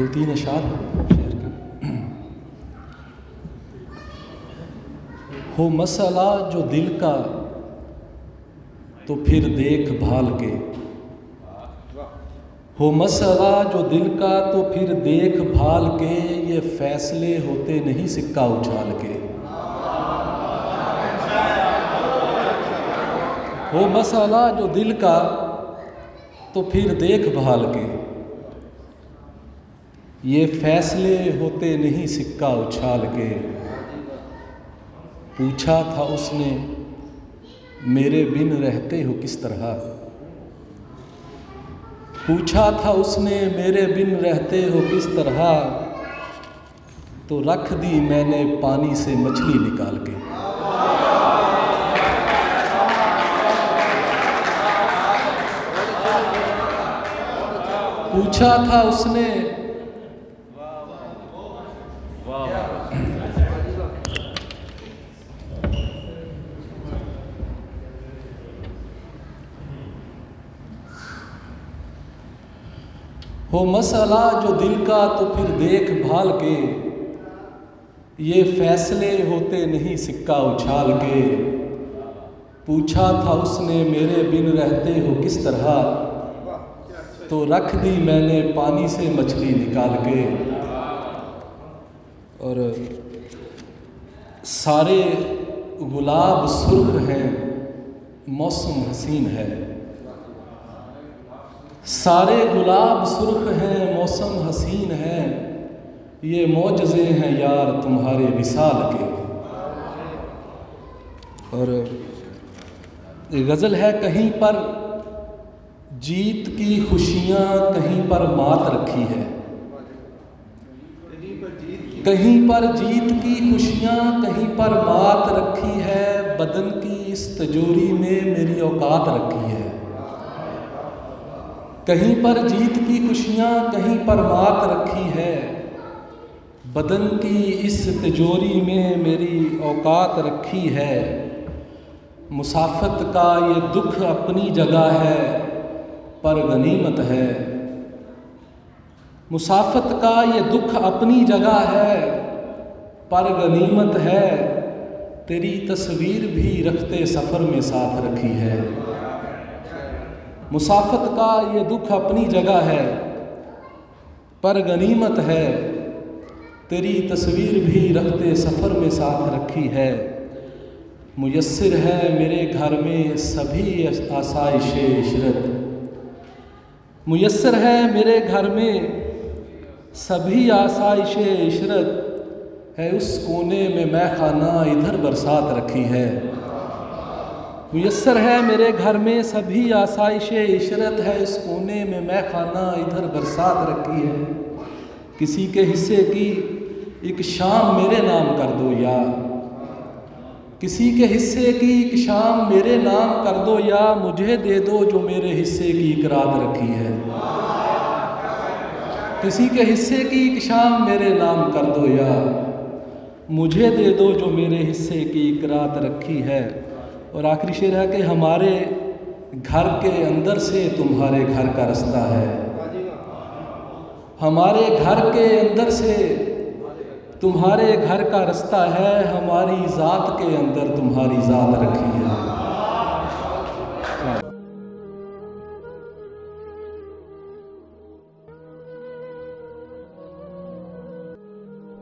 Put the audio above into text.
दो तीन अशार शेर के। हो मसला जो दिल का तो फिर देख भाल के, हो मसला जो दिल का तो फिर देख भाल के, ये फैसले होते नहीं सिक्का उछाल के। हो मसला जो दिल का तो फिर देख भाल के, ये फैसले होते नहीं सिक्का उछाल के। पूछा था उसने मेरे बिन रहते हो किस तरह, पूछा था उसने मेरे बिन रहते हो किस तरह, तो रख दी मैंने पानी से मछली निकाल के। पूछा था उसने हो मसला जो दिल का तो फिर देख भाल के, ये फैसले होते नहीं सिक्का उछाल के। पूछा था उसने मेरे बिन रहते हो किस तरह, तो रख दी मैंने पानी से मछली निकाल के। और सारे गुलाब सुर्ख हैं मौसम हसीन है, सारे गुलाब सुर्ख हैं मौसम हसीन है, ये मौजज़े हैं यार तुम्हारे विसाल के। और गज़ल है कहीं पर जीत की खुशियाँ कहीं पर मात रखी है, कहीं पर जीत की खुशियाँ कहीं पर मात रखी है, बदन की इस तिजोरी में मेरी औकात रखी है। कहीं पर जीत की खुशियाँ कहीं पर मात रखी है, बदन की इस तिजोरी में मेरी औकात रखी है। मुसाफत का ये दुख अपनी जगह है पर गनीमत है, मुसाफत का ये दुख अपनी जगह है पर गनीमत है। तेरी तस्वीर भी रखते सफ़र में साथ रखी है। मुसाफत का ये दुख अपनी जगह है पर गनीमत है, तेरी तस्वीर भी रखते सफ़र में साथ रखी है। मुयस्सर है मेरे घर में सभी आसाइशे इशरत, मुयस्सर है मेरे घर में सभी आसाइशे इशरत, है उस कोने में मैं खाना इधर बरसात रखी है। मुयस्सर है मेरे घर में सभी आसाइशे इशरत, है इस कोने में मैं खाना इधर बरसात रखी है। किसी के हिस्से की एक शाम मेरे नाम कर दो या, किसी के हिस्से की एक शाम मेरे नाम कर दो या, मुझे दे दो जो मेरे हिस्से की एक रात रखी है। किसी के हिस्से की एक शाम मेरे नाम कर दो या, मुझे दे दो जो मेरे हिस्से की एक रात रखी है। और आखिरी शेर है कि हमारे घर के अंदर से तुम्हारे घर का रास्ता है, हमारे घर के अंदर से तुम्हारे घर का रास्ता है, हमारी ज़ात के अंदर तुम्हारी ज़ात रखी है।